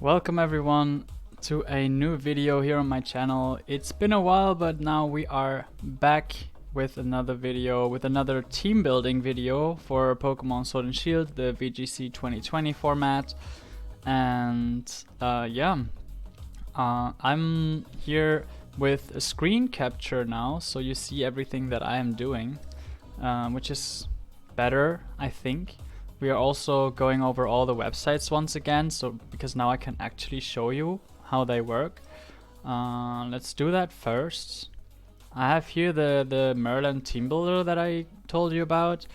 Welcome everyone to a new video here on my channel. It's been a while, but now we are back with another video, with another team building video for Pokemon Sword and Shield, the VGC 2020 format. And I'm here with a screen capture now, so you see everything that I am doing, which is better, I think. We are also going over all the websites once again, so because now I can actually show you how they work. Let's do that first. I have here the Maryland team builder that I told you about,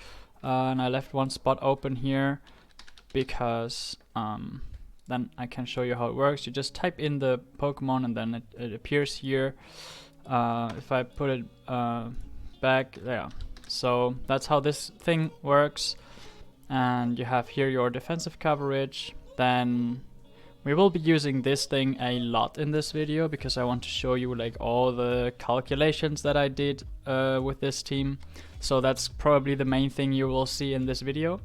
and I left one spot open here because then I can show you how it works. You just type in the Pokemon and then it appears here. If I put it back, yeah. So that's how this thing works. And you have here your defensive coverage. Then we will be using this thing a lot in this video because I want to show you like all the calculations that I did with this team. So that's probably the main thing you will see in this video.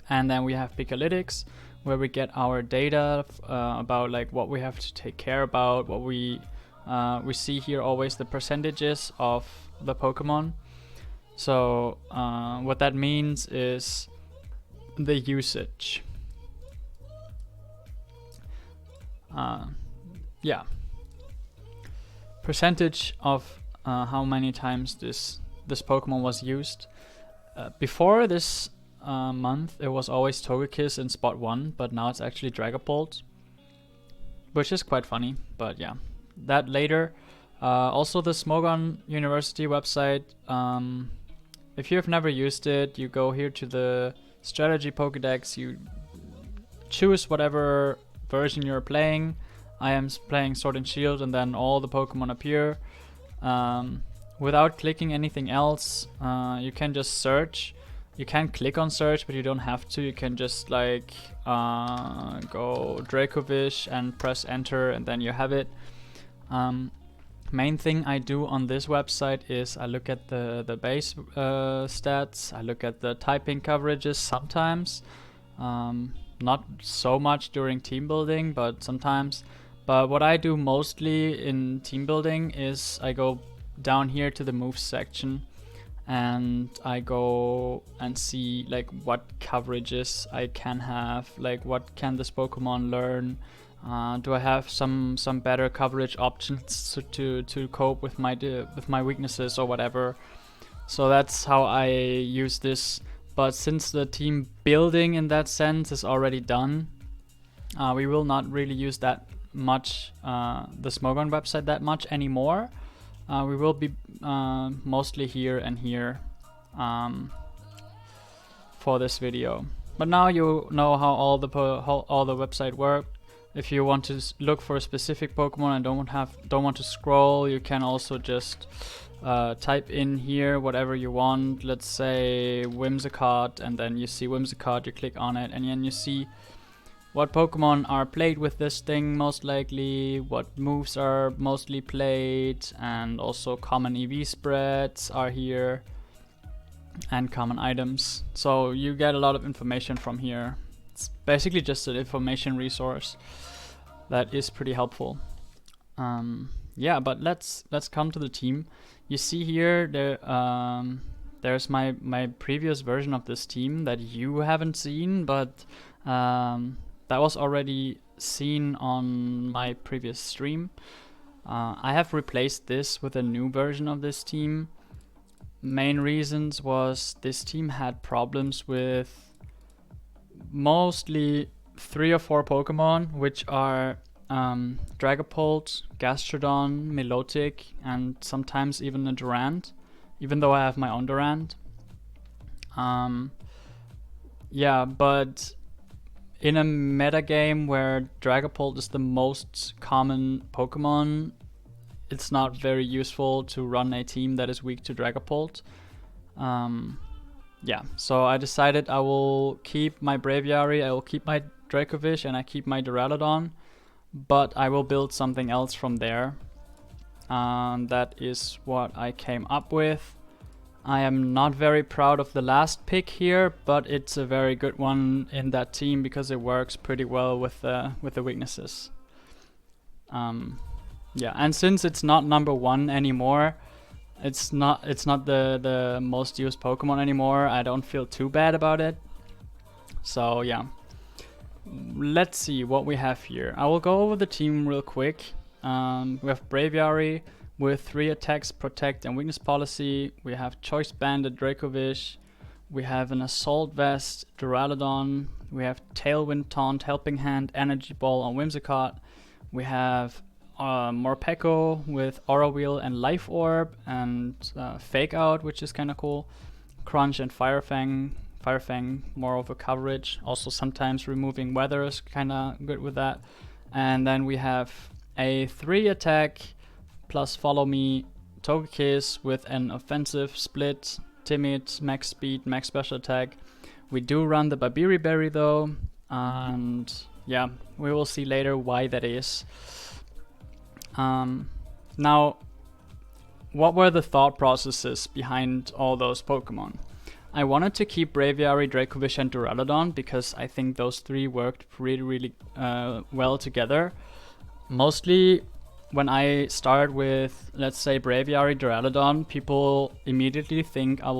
And then we have Picalytics, where we get our data about like what we have to take care about, what we see here always the percentages of the Pokemon. So what that means is the usage. Percentage of how many times this Pokemon was used. Before this month it was always Togekiss in spot 1, but now it's actually Dragapult, which is quite funny, but yeah, that later. Also the Smogon University website, if you have never used it, you go here to the strategy Pokedex, you choose whatever version you're playing. I am playing Sword and Shield, and then all the Pokemon appear. Without clicking anything else, you can just search. You can click on search, but you don't have to. You can just like go Dracovish and press enter, and then you have it. Main thing I do on this website is I look at the base stats, I look at the typing coverages sometimes, not so much during team building, but sometimes. But what I do mostly in team building is I go down here to the moves section and I go and see like what coverages I can have, like what can this Pokemon learn. Do I have some better coverage options to cope with my weaknesses or whatever? So that's how I use this. But since the team building in that sense is already done, we will not really use that much the Smogon website that much anymore. We will be mostly here and here for this video. But now you know how all the website work. If you want to look for a specific Pokemon and don't want to scroll, you can also just type in here whatever you want. Let's say Whimsicott, and then you see Whimsicott, you click on it, and then you see what Pokemon are played with this thing most likely, what moves are mostly played, and also common EV spreads are here, and common items. So you get a lot of information from here. It's basically just an information resource that is pretty helpful. Yeah, but let's come to the team. You see here there's my previous version of this team that you haven't seen, but that was already seen on my previous stream. I have replaced this with a new version of this team. Main reasons was this team had problems with mostly 3 or 4 Pokemon, which are Dragapult, Gastrodon, Milotic, and sometimes even a Durant, even though I have my own Durant. Yeah, but in a meta game where Dragapult is the most common Pokemon, it's not very useful to run a team that is weak to Dragapult. Yeah, so I decided I will keep my Braviary, I will keep my Dracovish, and I keep my Duraludon, but I will build something else from there. That is what I came up with. I am not very proud of the last pick here, but it's a very good one in that team because it works pretty well with the weaknesses. Yeah, and since it's not number 1 anymore, it's not the most used Pokemon anymore, I don't feel too bad about it. So yeah, let's see what we have here. I will go over the team real quick. We have Braviary with 3 attacks, protect and weakness policy. We have Choice Banded Dracovish. We have an Assault Vest, Duraludon. We have Tailwind Taunt, Helping Hand, Energy Ball on Whimsicott. We have Morpeko with Aura Wheel and Life Orb, and Fake Out, which is kind of cool. Crunch and Firefang. Firefang more over coverage. Also sometimes removing weather is kind of good with that. And then we have a 3 attack plus Follow Me Togekiss with an offensive split, timid, max speed, max special attack. We do run the Braviary Berry though, and yeah, we will see later why that is. Now, what were the thought processes behind all those Pokemon? I wanted to keep Braviary, Dracovish and Duraludon because I think those 3 worked really well together. Mostly when I start with, let's say, Braviary, Duraludon, people immediately think I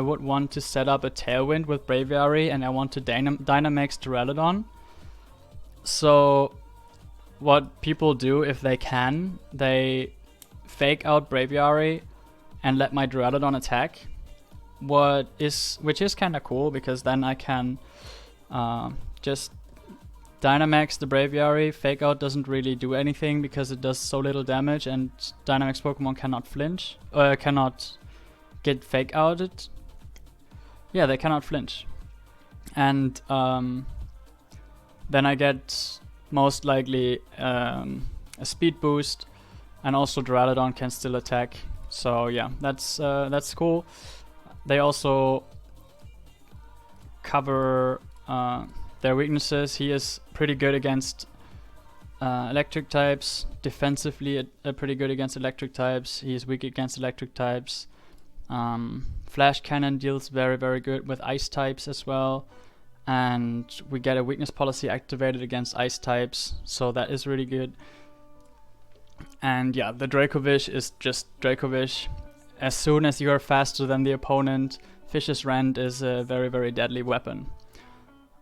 would want to set up a Tailwind with Braviary and I want to Dynamax Duraludon. So what people do, if they can, they fake out Braviary and let my Duraludon attack, which is kind of cool because then I can just Dynamax the Braviary. Fake out doesn't really do anything because it does so little damage, and Dynamax Pokemon cannot flinch, or cannot get fake outed. Yeah, they cannot flinch, and then I get most likely a speed boost, and also Duraludon can still attack. So yeah, that's cool. They also cover their weaknesses. He is pretty good against electric types. Defensively, pretty good against electric types. He is weak against electric types. Flash Cannon deals very good with ice types as well. And we get a weakness policy activated against ice types, so that is really good. And yeah, the Dracovish is just Dracovish. As soon as you are faster than the opponent, Fish's Rend is a very deadly weapon.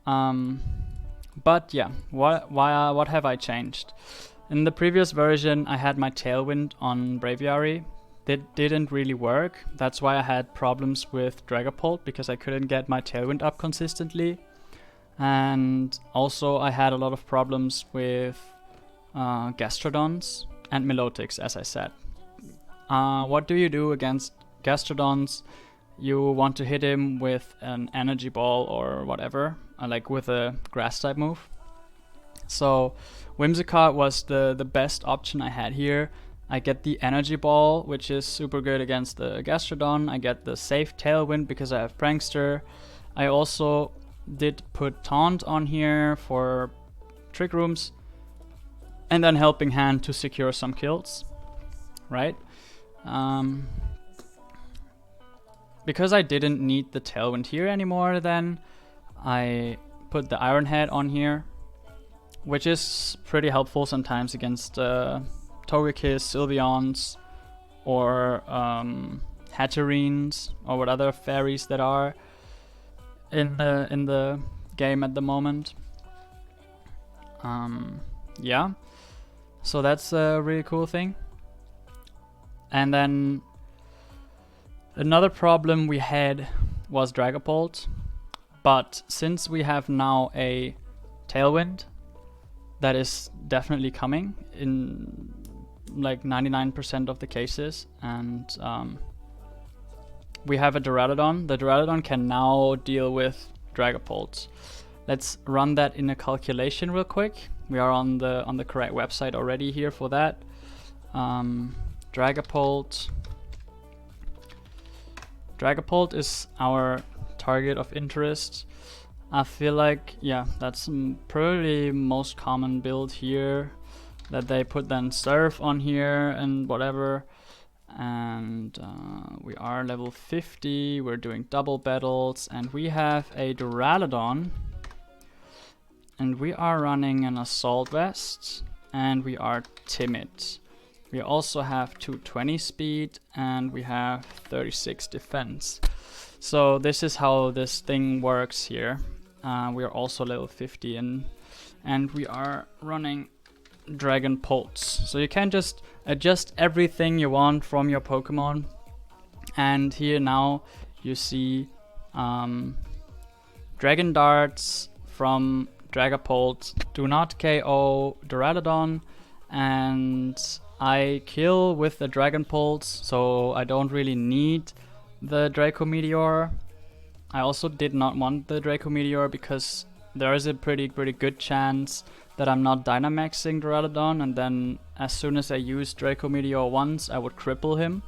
But yeah, what have I changed? In the previous version, I had my Tailwind on Braviary. That didn't really work. That's why I had problems with Dragapult, because I couldn't get my Tailwind up consistently. And also I had a lot of problems with Gastrodons and Milotics, as I said. What do you do against Gastrodons? You want to hit him with an Energy Ball or whatever, like with a Grass type move. So Whimsicott was the best option I had here. I get the Energy Ball, which is super good against the Gastrodon. I get the safe Tailwind because I have Prankster. I also did put Taunt on here for Trick Rooms, and then Helping Hand to secure some kills, right? Because I didn't need the Tailwind here anymore, then I put the Iron Head on here, which is pretty helpful sometimes against Togekiss, Sylveons, or Hatterines, or what other fairies that are in the game at the moment. Yeah, so that's a really cool thing. And then another problem we had was Dragapult, but since we have now a Tailwind that is definitely coming in like 99% of the cases, and we have a Duraludon. The Duraludon can now deal with Dragapult. Let's run that in a calculation real quick. We are on the correct website already here for that. Dragapult is our target of interest. I feel like, yeah, that's probably most common build here, that they put then Surf on here and whatever. and we are level 50. We're doing double battles, and we have a Duraludon, and we are running an Assault Vest, and we are timid. We also have 220 speed, and we have 36 defense. So this is how this thing works here. We are also level 50 and we are running Dragon Pulse. So you can just adjust everything you want from your Pokemon. And here now you see Dragon Darts from Dragapult do not KO Duraludon, and I kill with the Dragon Pulse, so I don't really need the Draco Meteor. I also did not want the Draco Meteor because there is a pretty good chance that I'm not Dynamaxing Duraludon, and then as soon as I use Draco Meteor once, I would cripple him.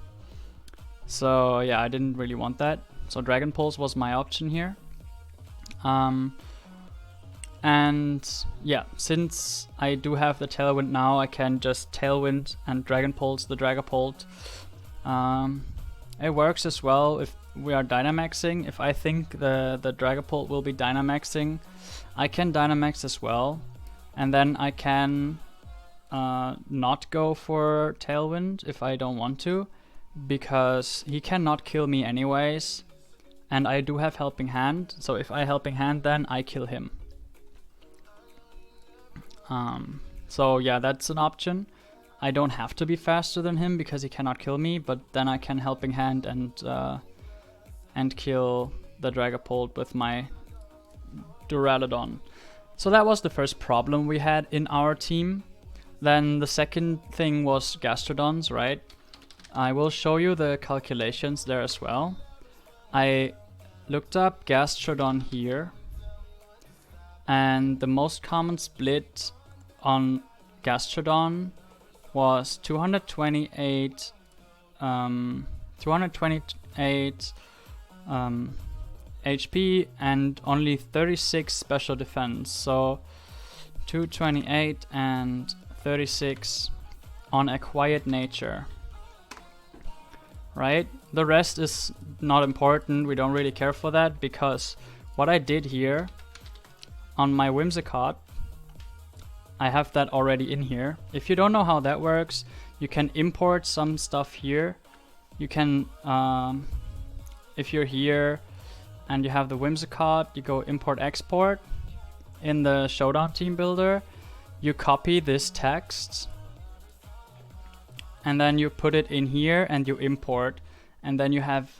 So yeah, I didn't really want that. So Dragon Pulse was my option here. And yeah, since I do have the Tailwind now, I can just Tailwind and Dragon Pulse the Dragapult. It works as well if we are Dynamaxing. If I think the Dragapult will be Dynamaxing, I can Dynamax as well. And then I can not go for Tailwind if I don't want to, because he cannot kill me anyways. And I do have Helping Hand, so if I Helping Hand, then I kill him. So yeah, that's an option. I don't have to be faster than him because he cannot kill me, but then I can Helping Hand and kill the Dragapult with my Duraludon. So that was the first problem we had in our team. Then the second thing was Gastrodons, right? I will show you the calculations there as well. I looked up Gastrodon here, and the most common split on Gastrodon was 228 HP and only 36 special defense. So 228 and 36 on a quiet nature, right? The rest is not important. We don't really care for that, because what I did here on my Whimsicott, I have that already in here. If you don't know how that works, you can import some stuff here. You can, if you're here and you have the Whimsicott, you go import export. In the Showdown Team Builder, you copy this text and then you put it in here and you import, and then you have,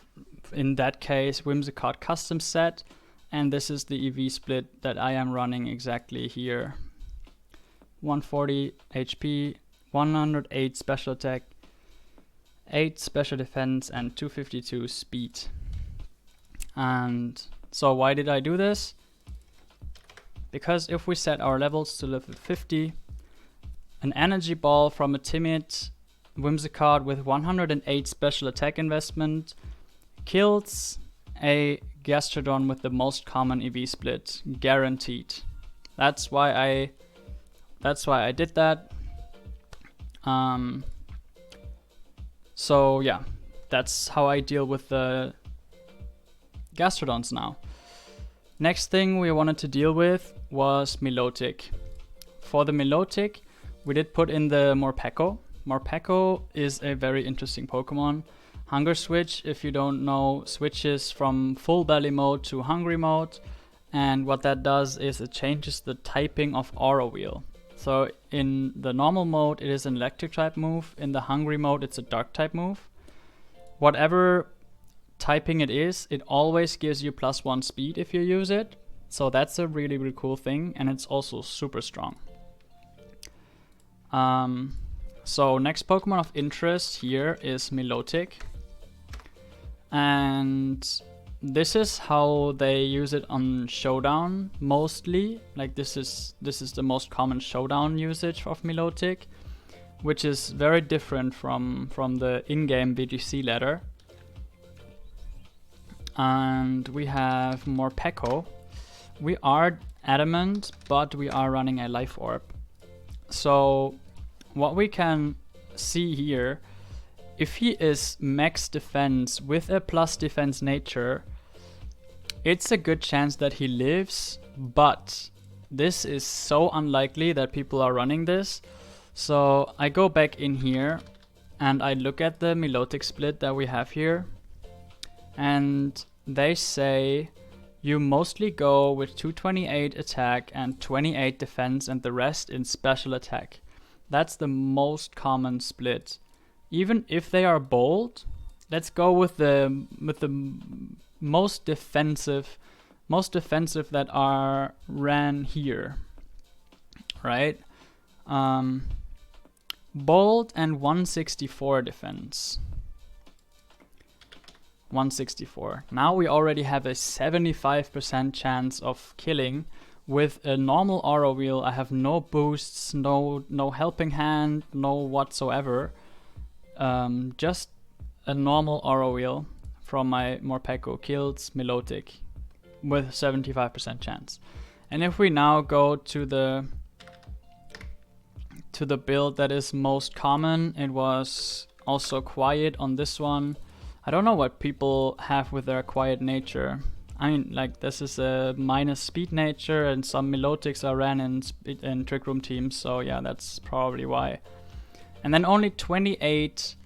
in that case, Whimsicott custom set, and this is the EV split that I am running exactly here. 140 HP, 108 special attack, 8 special defense, and 252 speed. And so why did I do this? Because if we set our levels to level 50, an energy ball from a timid Whimsicott with 108 special attack investment kills a Gastrodon with the most common EV split, guaranteed. That's why I did that. So yeah, that's how I deal with the Gastrodons now. Next thing we wanted to deal with was Milotic. For the Milotic, we did put in the Morpeko. Morpeko is a very interesting Pokemon. Hunger Switch, if you don't know, switches from full belly mode to hungry mode, and what that does is it changes the typing of Aura Wheel. So in the normal mode it is an electric type move, in the hungry mode it's a dark type move. Whatever typing it is, it always gives you +1 speed if you use it. So that's a really cool thing, and it's also super strong. So next Pokemon of interest here is Milotic. And this is how they use it on Showdown mostly. Like this is the most common Showdown usage of Milotic, which is very different from the in-game VGC letter. And we have Morpeko. We are adamant, but we are running a Life Orb. So what we can see here if he is max defense with a plus defense nature, it's a good chance that he lives, but this is so unlikely that people are running this. So I go back in here and I look at the Milotic Split that we have here, and they say you mostly go with 228 attack and 28 defense and the rest in special attack. That's the most common split. Even if they are bold, let's go with the most defensive that are ran here, right? Bold and 164 defense. 164. Now we already have a 75% chance of killing. With a normal aura wheel, I have no boosts, no helping hand, no whatsoever. Just a normal aura wheel from my Morpeko kills Milotic with 75% chance. And if we now go to the build that is most common, it was also quiet on this one. I don't know what people have with their quiet nature. I mean, like, this is a minus speed nature, and some Milotics are ran in Trick Room teams, so yeah, that's probably why. And then only 28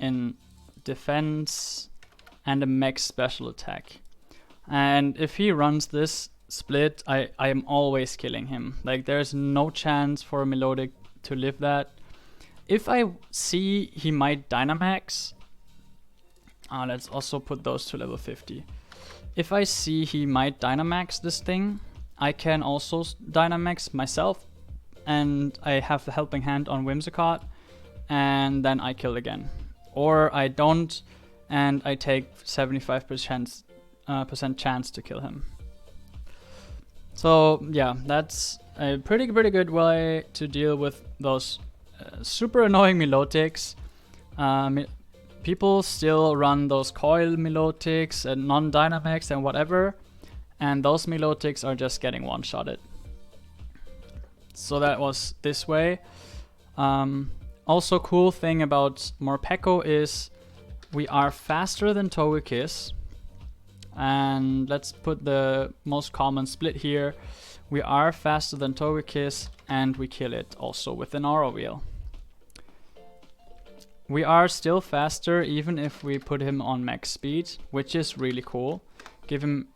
in defense and a max special attack. And if he runs this split, I am always killing him. Like, there's no chance for a Milotic to live that. If I see he might Dynamax, let's also put those to level 50. If I see he might Dynamax this thing, I can also Dynamax myself, and I have the helping hand on Whimsicott, and then I kill again. Or I don't, and I take 75% chance to kill him. So yeah, that's a pretty good way to deal with those super annoying Milotics. People still run those coil Milotics and non-Dynamax and whatever, and those Milotics are just getting one-shotted. So that was this way. Also, cool thing about Morpeko is we are faster than Togekiss. And let's put the most common split here. We are faster than Togekiss, and we kill it also with an aura wheel. We are still faster even if we put him on max speed, which is really cool. Give him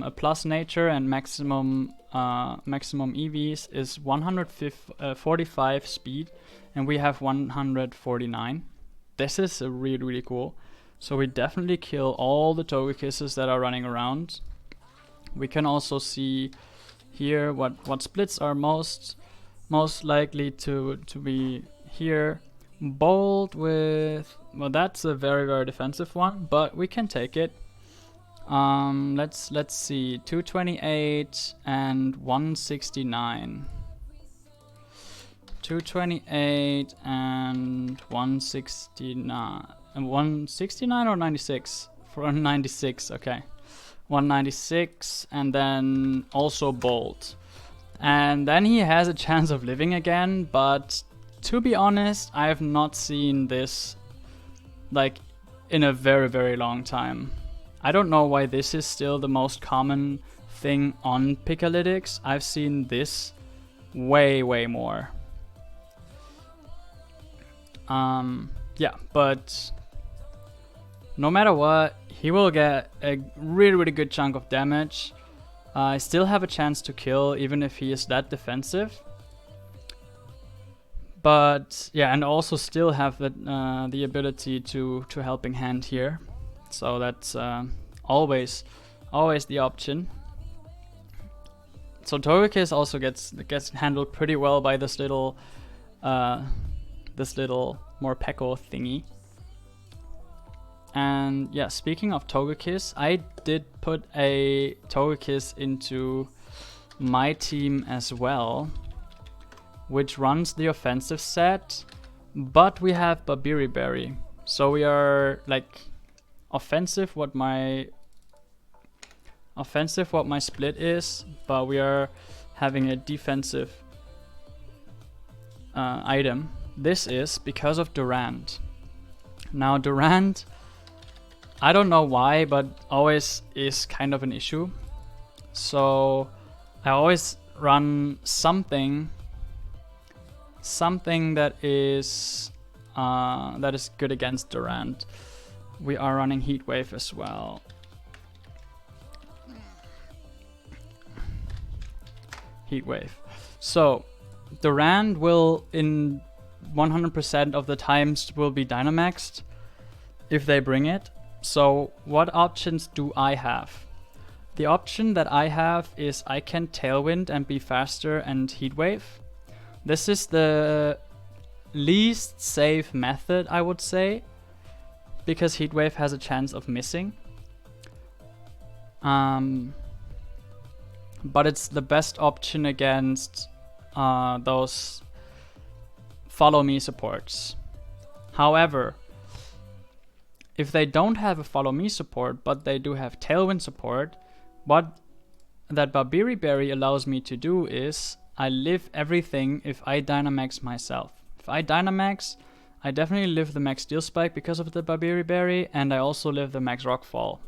a plus nature, and maximum EVs is 145 speed, and we have 149. This is really cool. So we definitely kill all the Togekisses that are running around. We can also see here what splits are most likely to be here. Bold with, well, that's a very defensive one, but we can take it. Let's see, 228 and 169. 228 and 169. And 169 or 96? For 96, okay. 196, and then also bold. And then he has a chance of living again, but to be honest, I have not seen this like in a very long time. I don't know why this is still the most common thing on Pikalytics. I've seen this way more. Yeah, but no matter what, he will get a really good chunk of damage. I still have a chance to kill even if he is that defensive. But yeah, and also still have the ability to helping hand here. So that's always the option. So Togekiss also gets handled pretty well by this little Morpeko thingy. And yeah, speaking of Togekiss, I did put a Togekiss into my team as well, which runs the offensive set, but we have Braviary. So we are like offensive what my split is, but we are having a defensive item this is because of Durant. Now Durant, I don't know why, but always is kind of an issue. So I always run something that is good against Durant. We are running Heat Wave as well. Heat Wave. So Durant will, in 100% of the times, will be Dynamaxed if they bring it. So what options do I have? The option that I have is I can Tailwind and be faster and Heat Wave. This is the least safe method, I would say, because Heat Wave has a chance of missing. But it's the best option against those Follow Me supports. However, if they don't have a Follow Me support, but they do have Tailwind support, what that Braviary allows me to do is I live everything if I Dynamax myself. If I Dynamax, I definitely live the max Steel Spike because of the Braviary, and I also live the max Rockfall.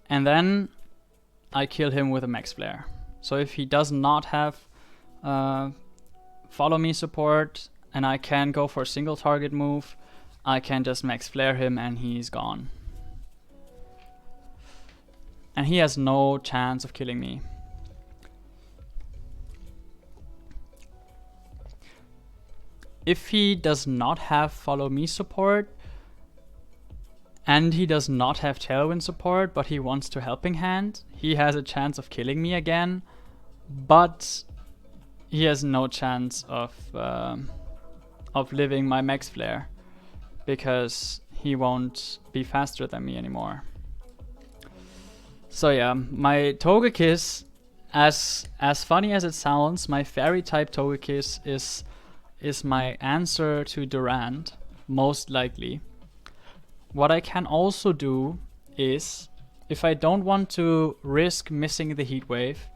And then I kill him with a max Flare. So if he does not have Follow Me support and I can go for a single target move, I can just max Flare him and he's gone. And he has no chance of killing me. If he does not have Follow Me support, and he does not have Tailwind support, but he wants to Helping Hand, he has a chance of killing me again, but he has no chance of living my max Flare, because he won't be faster than me anymore. So yeah, my Togekiss, as funny as it sounds, my Fairy type Togekiss is my answer to Durant, most likely. What I can also do is, if I don't want to risk missing the Heat Wave,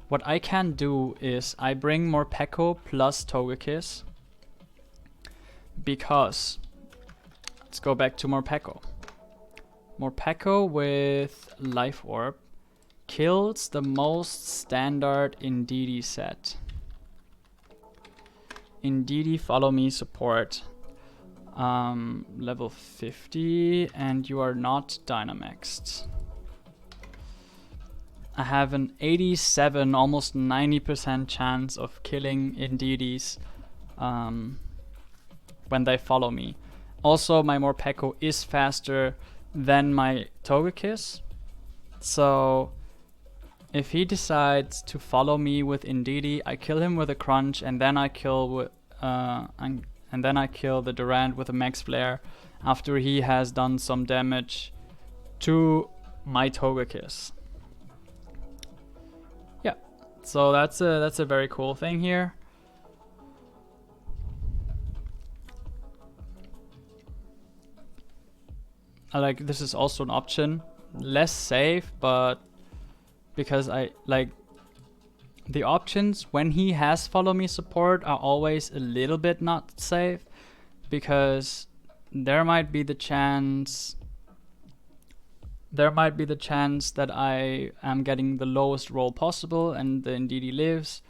what I can do is I bring Morpeko plus Togekiss, because, let's go back to Morpeko. Morpeko with Life Orb kills the most standard Indeedee set. Indeedee Follow Me support. Level 50, and you are not Dynamaxed. I have an 87, almost 90% chance of killing Indeedees when they follow me. Also, my Morpeko is faster than my Togekiss, so if he decides to follow me with Indeedee, I kill him with a Crunch, and then I kill and then I kill the Durant with a max Flare after he has done some damage to my Togekiss. Yeah, so that's a very cool thing here. I like, this is also an option, less safe, but because I like the options when he has Follow Me support are always a little bit not safe, because there might be the chance that I am getting the lowest roll possible and the Indeedee lives,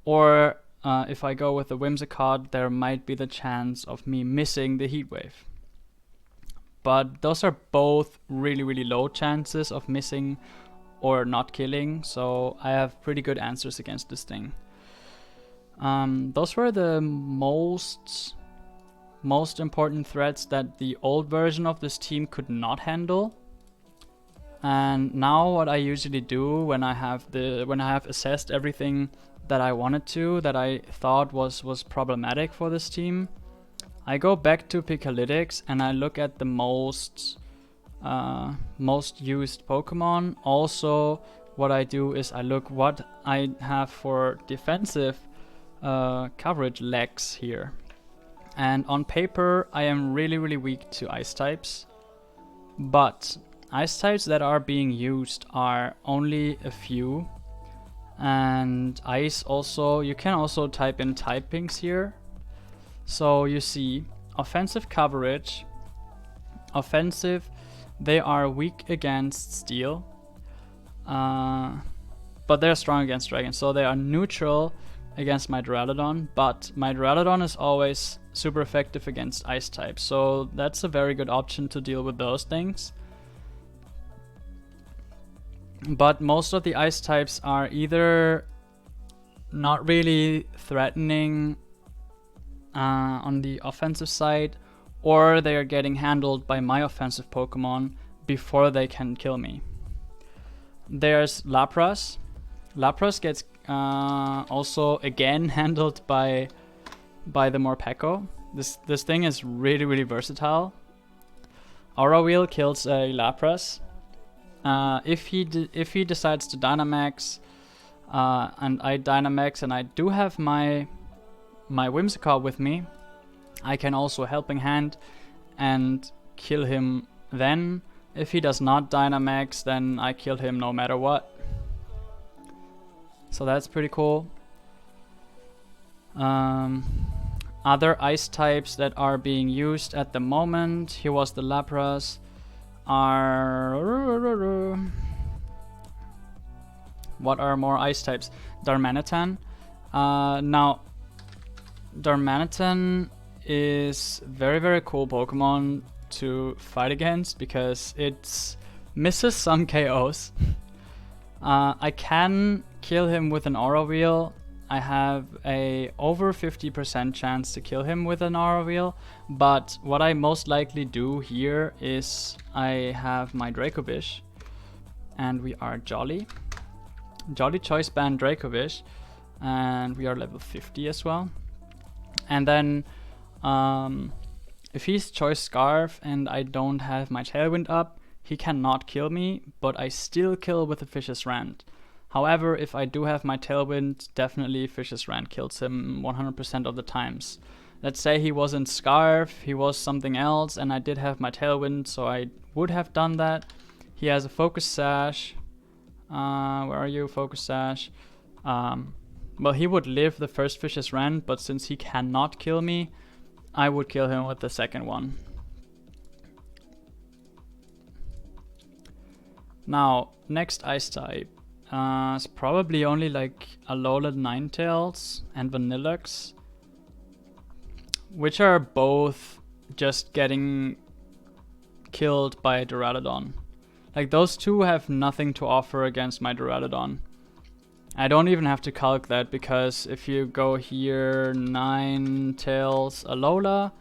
or if I go with the Whimsicott, there might be the chance of me missing the Heat Wave. But those are both really low chances of missing or not killing, so I have pretty good answers against this thing. Those were the most important threats that the old version of this team could not handle. And now what I usually do when I have assessed everything that I wanted to, that I thought was problematic for this team, I go back to Pikalytics and I look at the most used Pokemon. Also, what I do is I look what I have for defensive coverage legs here. And on paper, I am really weak to Ice types. But Ice types that are being used are only a few. And ice also, you can also type in typings here. So you see offensive coverage, offensive, they are weak against steel, but they're strong against dragon. So they are neutral against my Duraludon, but my Duraludon is always super effective against ice types. So that's a very good option to deal with those things. But most of the ice types are either not really threatening on the offensive side, or they are getting handled by my offensive Pokemon before they can kill me. There's Lapras. Lapras gets also again handled by the Morpeko. This thing is really versatile. Aura Wheel kills a Lapras. If he decides to Dynamax, and I Dynamax, and I do have my Whimsicott with me, I can also Helping Hand and kill him then. If he does not Dynamax, then I kill him no matter what. So that's pretty cool. Other ice types that are being used at the moment, here was the Lapras, are... What are more ice types? Darmanitan. Now, Darmanitan is very cool Pokemon to fight against because it misses some KOs. I can kill him with an Aura Wheel. I have a over 50% chance to kill him with an Aura Wheel, but what I most likely do here is I have my Dracovish, and we are Jolly Choice Band Dracovish, and we are level 50 as well. And then if he's Choice Scarf and I don't have my Tailwind up, he cannot kill me, but I still kill with a Fish's Rant. However, if I do have my Tailwind, definitely Fish's Rant kills him 100% of the times. Let's say he wasn't Scarf, he was something else, and I did have my Tailwind, so I would have done that. He has a Focus Sash. Where are you, Focus Sash? Well, he would live the first Fish's Rant, but since he cannot kill me, I would kill him with the second one. Now, next ice type. It's probably only like Alola Ninetales and Vanilluxe, which are both just getting killed by Duraludon. Like, those two have nothing to offer against my Duraludon. I don't even have to calc that, because if you go here, Ninetales Alola,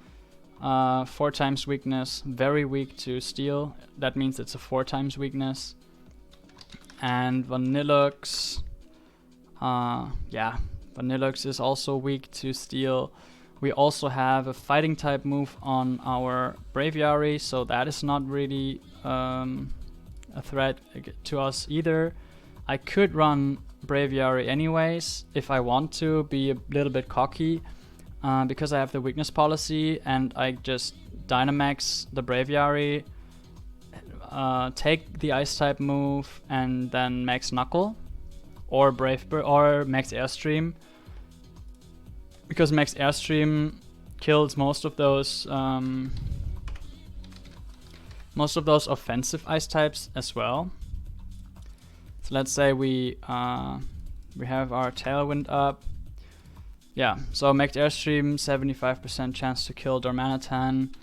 4 times weakness, very weak to steel. That means it's a 4 times weakness. And Vanilluxe, yeah, Vanilluxe is also weak to steel. We also have a fighting type move on our Braviary, so that is not really a threat to us either. I could run Braviary anyways if I want to be a little bit cocky, because I have the weakness policy, and I just Dynamax the Braviary, take the ice type move, and then max Knuckle or or max Airstream, because max Airstream kills most of those offensive ice types as well. So let's say we have our Tailwind up. Yeah, so max Airstream, 75% chance to kill Darmanitan.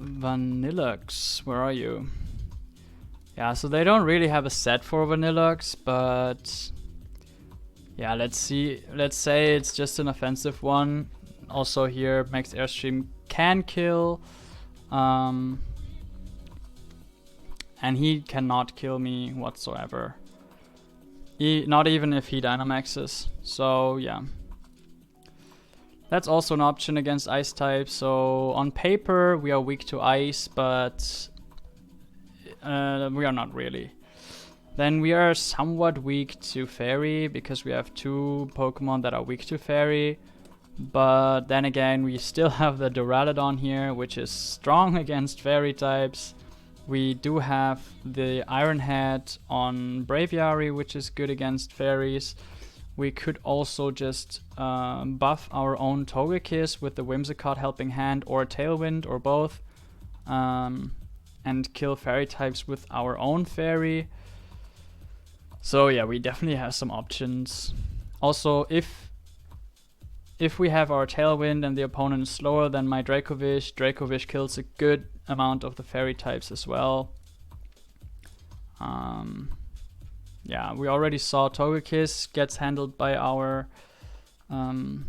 Vanilluxe, where are you? Yeah, so they don't really have a set for Vanilluxe, but yeah, let's see. Let's say it's just an offensive one. Also here, max Airstream can kill, and he cannot kill me whatsoever. Not even if he Dynamaxes. So yeah, that's also an option against ice types. So on paper we are weak to ice, but we are not really. Then we are somewhat weak to fairy, because we have 2 Pokemon that are weak to fairy. But then again, we still have the Duraludon here, which is strong against fairy types. We do have the Iron Head on Braviary, which is good against fairies. We could also just buff our own Togekiss with the Whimsicott Helping Hand or Tailwind or both, and kill fairy types with our own fairy. So yeah, we definitely have some options. Also, if we have our Tailwind and the opponent is slower than my Dracovish kills a good amount of the fairy types as well. Yeah, we already saw Togekiss gets handled by our Morpeko.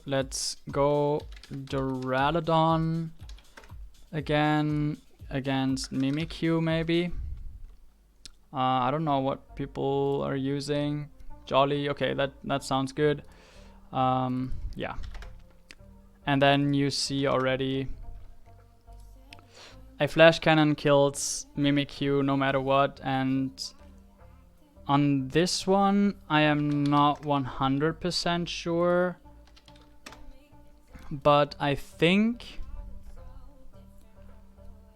Let's go Duraludon again against Mimikyu maybe. I don't know what people are using. Jolly, okay, that sounds good. Yeah. And then you see already a Flash Cannon kills Mimikyu no matter what, and on this one I am not 100% sure, but I think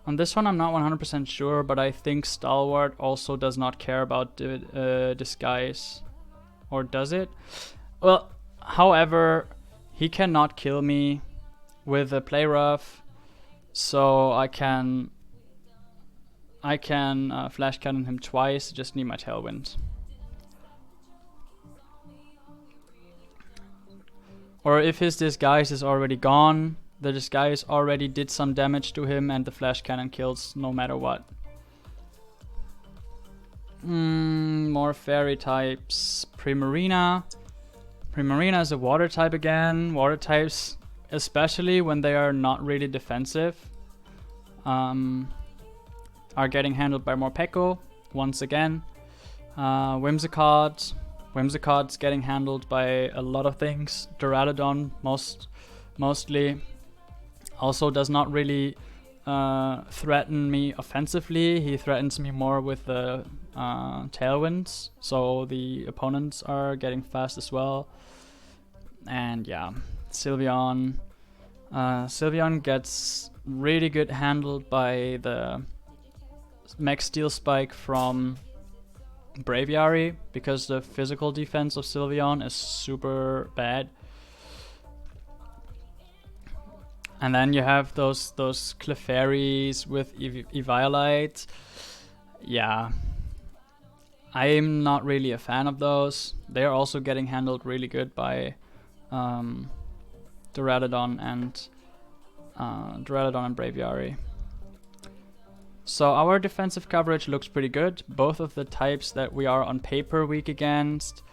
on this one I'm not 100% sure, but I think Stalwart also does not care about disguise, or does it? Well, however, he cannot kill me with a Play Rough. So I can Flash Cannon him twice, just need my Tailwind. Or if his disguise is already gone, the disguise already did some damage to him and the Flash Cannon kills no matter what. More fairy types. Primarina. Primarina is a water type again. Water types, especially when they are not really defensive, are getting handled by Morpeko once again. Whimsicott's getting handled by a lot of things. Duraludon mostly also does not really threaten me offensively. He threatens me more with the Tailwinds, so the opponents are getting fast as well. And yeah, Sylveon gets really good handled by the Max Steel Spike from Braviary, because the physical defense of Sylveon is super bad. And then you have those Clefairies with Eviolite. Yeah, I'm not really a fan of those. They're also getting handled really good by Duraludon and Braviary. So our defensive coverage looks pretty good. Both of the types that we are on paper weak against,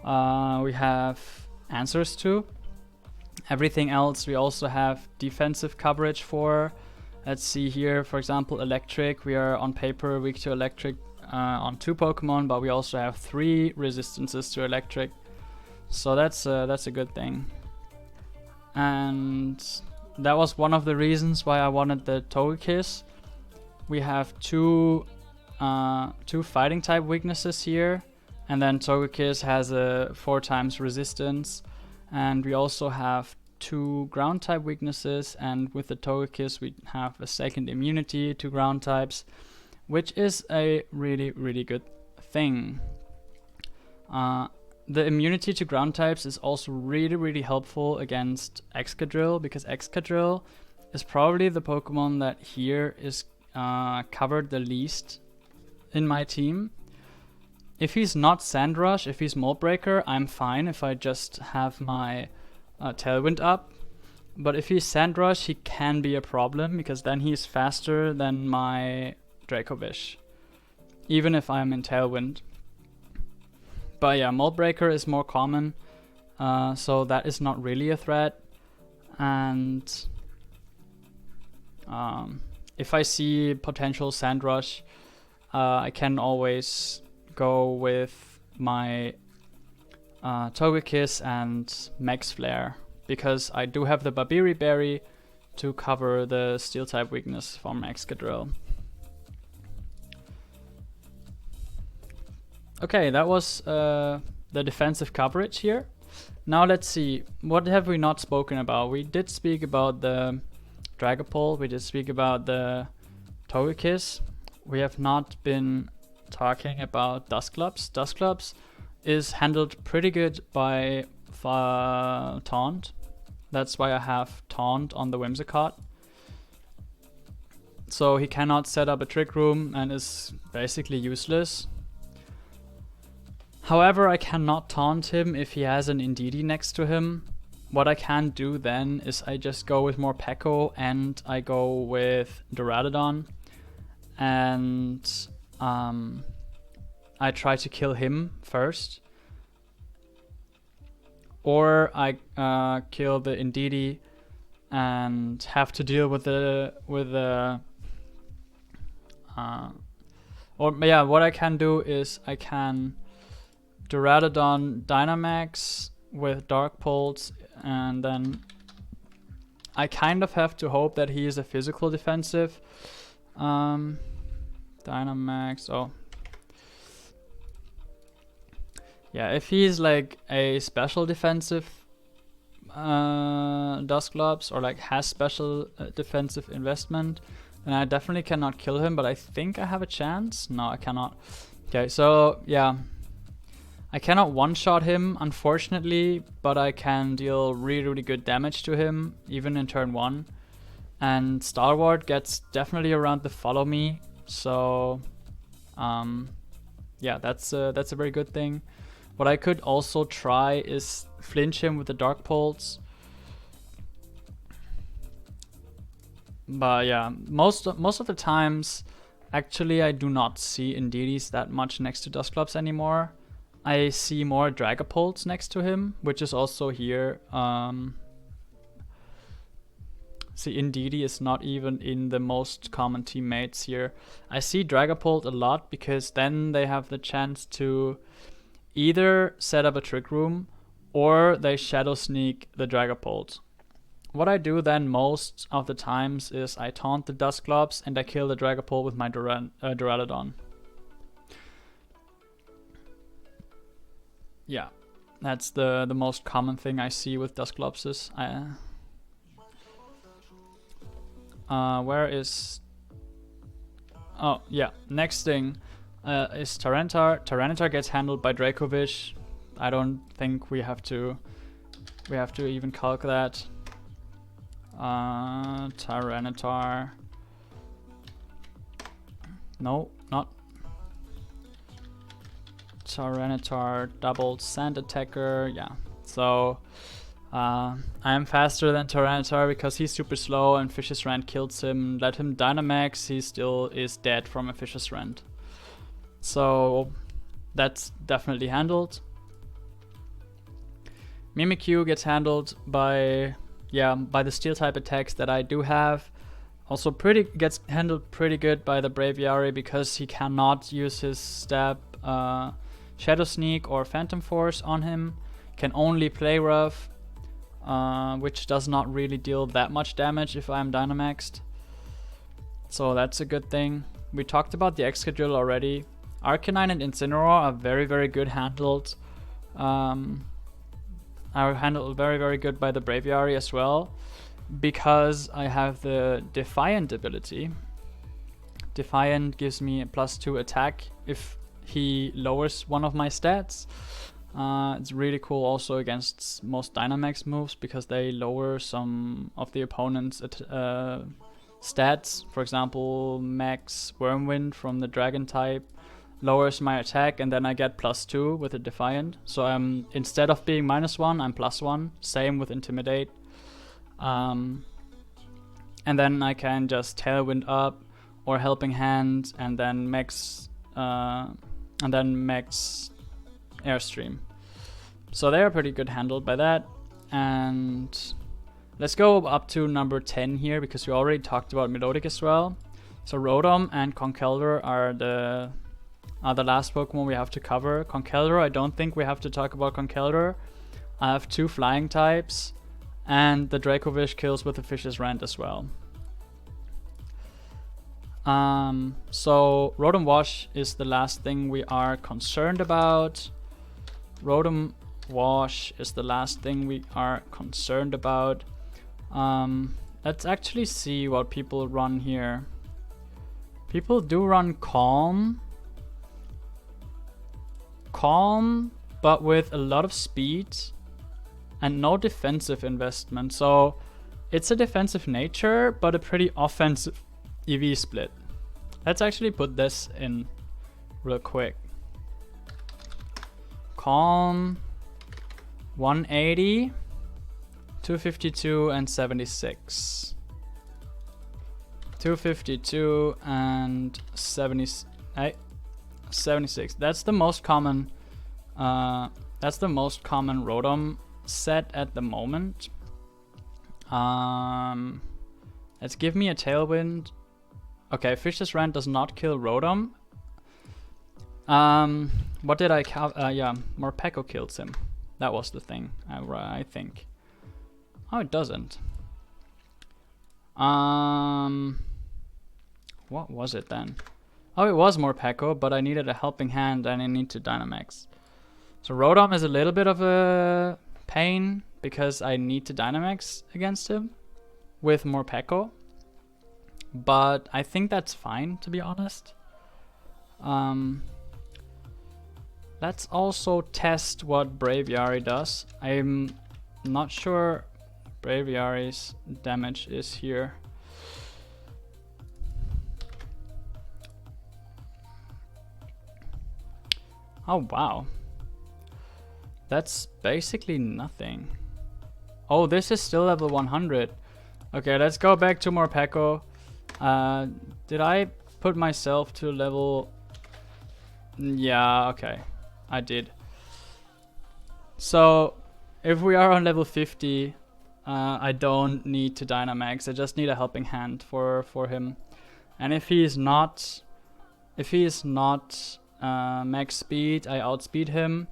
we have answers to. Everything else we also have defensive coverage for. Let's see here, for example, Electric. We are on paper weak to Electric on 2 Pokemon, but we also have 3 resistances to Electric. So that's a good thing. And that was one of the reasons why I wanted the Togekiss. We have two fighting type weaknesses here, and then Togekiss has a 4 times resistance, and we also have 2 ground type weaknesses, and with the Togekiss we have a second immunity to ground types, which is a really good thing. The immunity to ground types is also really helpful against Excadrill, because Excadrill is probably the Pokemon that here is covered the least in my team. If he's not Sandrush, if he's Mold Breaker, I'm fine if I just have my Tailwind up. But if he's Sandrush, he can be a problem, because then he's faster than my Dracovish, even if I'm in Tailwind. But yeah, Mold Breaker is more common, so that is not really a threat. And if I see potential Sandrush, I can always go with my Togekiss and Max Flare, because I do have the Braviary Berry to cover the Steel type weakness from Excadrill. Okay, that was the defensive coverage here. Now let's see, what have we not spoken about? We did speak about the Dragapult, we did speak about the Togekiss. We have not been talking about Dusclops. Dusclops is handled pretty good by Taunt. That's why I have Taunt on the Whimsicott. So he cannot set up a Trick Room and is basically useless. However, I cannot taunt him if he has an Indeedee next to him. What I can do then is I just go with more Peko and I go with Duraludon. And I try to kill him first. Or I kill the Indeedee and have to deal with the what I can do is I can Duraludon Dynamax with Dark Pulse, and then I kind of have to hope that he is a physical defensive. Dynamax, oh. Yeah, if he's like a special defensive Dusclops or like has special defensive investment, then I definitely cannot kill him, but I think I have a chance. No, I cannot. Okay, so yeah. I cannot one-shot him, unfortunately, but I can deal really good damage to him, even in turn 1. And Stalwart gets definitely around the follow me, so yeah, that's a very good thing. What I could also try is flinch him with the Dark Pulse. But yeah, most of the times, actually I do not see Indeedees that much next to Dusclops anymore. I see more Dragapults next to him, which is also here. See, Indeedee is not even in the most common teammates here. I see Dragapult a lot because then they have the chance to either set up a Trick Room or they Shadow Sneak the Dragapult. What I do then most of the times is I taunt the Dusclops and I kill the Dragapult with my Duraludon. Yeah, that's the most common thing I see with Dusclopses. Where is... Oh, yeah, next thing is Tyranitar. Tyranitar gets handled by Dracovish. I don't think we have to even calc that. Tyranitar. No, not. Tyranitar doubled Sand Attacker, yeah. So I am faster than Tyranitar because he's super slow and Fishious Rend kills him. Let him Dynamax, he still is dead from a Fishious Rend. So that's definitely handled. Mimikyu gets handled by the Steel type attacks that I do have. Also gets handled pretty good by the Braviary because he cannot use his stab Shadow Sneak or Phantom Force on him. Can only play rough, which does not really deal that much damage if I'm Dynamaxed. So that's a good thing. We talked about the Excadrill already. Arcanine and Incineroar are very good handled. Are handled very good by the Braviary as well, because I have the Defiant ability. Defiant gives me a +2 attack if he lowers one of my stats. It's really cool also against most Dynamax moves because they lower some of the opponent's stats. For example, Max Wormwind from the Dragon type lowers my attack and then I get +2 with a Defiant. So I'm, instead of being -1, I'm +1. Same with Intimidate. And then I can just Tailwind up or Helping Hand and then max Airstream. So they are pretty good handled by that. And let's go up to number 10 here because we already talked about Milotic as well. So Rotom and Conkeldurr are the last Pokemon we have to cover. Conkeldurr, I don't think we have to talk about Conkeldurr. I have 2 flying types and the Dracovish kills with the Fishious Rend as well. So Rotom Wash is the last thing we are concerned about. Rotom Wash is the last thing we are concerned about. Let's actually see what people run here. People do run Calm. Calm, but with a lot of speed and no defensive investment. So it's a defensive nature, but a pretty offensive EV split. Let's actually put this in real quick. Calm, 180, 252 and 76. 252 and 76. That's the most common Rotom set at the moment. Let's give me a Tailwind. Okay, Fish's Rant does not kill Rotom. What did I count? Yeah, Morpeko kills him. That was the thing, I think. Oh, it doesn't. What was it then? Oh, it was Morpeko, but I needed a helping hand and I need to Dynamax. So Rotom is a little bit of a pain because I need to Dynamax against him with Morpeko. But I think that's fine, to be honest. Let's also test what Braviary does. I'm not sure Braviary's damage is here. Oh wow. That's basically nothing. Oh, this is still level 100. Okay, let's go back to Morpeko. Did I put myself to level... Yeah, okay. I did. So, if we are on level 50, I don't need to Dynamax. I just need a helping hand for him. And if he is not max speed, I outspeed him.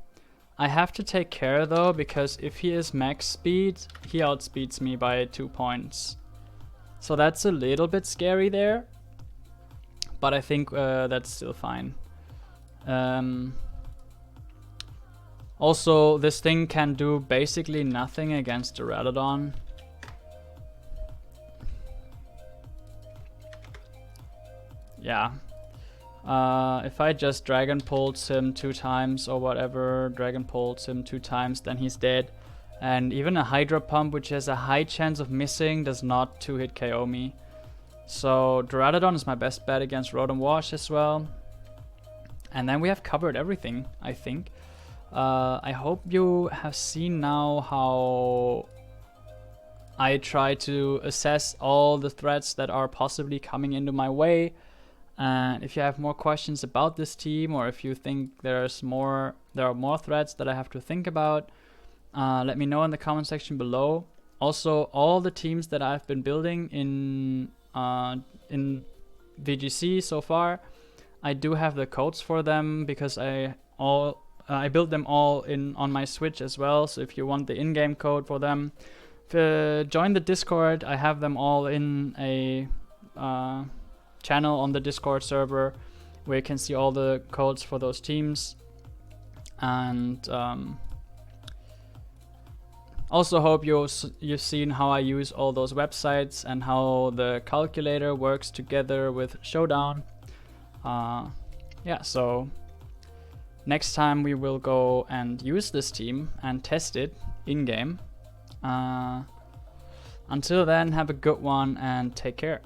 I have to take care though, because if he is max speed, he outspeeds me by 2 points. So that's a little bit scary there, but I think that's still fine. Also, this thing can do basically nothing against Duraludon. Yeah. If I just Dragon Pulse him 2 times or whatever, Dragon Pulse him 2 times, then he's dead. And even a Hydro Pump, which has a high chance of missing, does not 2-hit KO me. So Duraludon is my best bet against Rotom Wash as well. And then we have covered everything, I think. I hope you have seen now how I try to assess all the threats that are possibly coming into my way. And if you have more questions about this team, or if you think there are more threats that I have to think about, let me know in the comment section below. Also, all the teams that I've been building in VGC so far, I do have the codes for them because I built them all on my Switch as well. So if you want the in-game code for them, join the Discord. I have them all in a channel on the Discord server where you can see all the codes for those teams. And also hope you've seen how I use all those websites and how the calculator works together with Showdown. Yeah, so next time we will go and use this team and test it in game. Until then, have a good one and take care.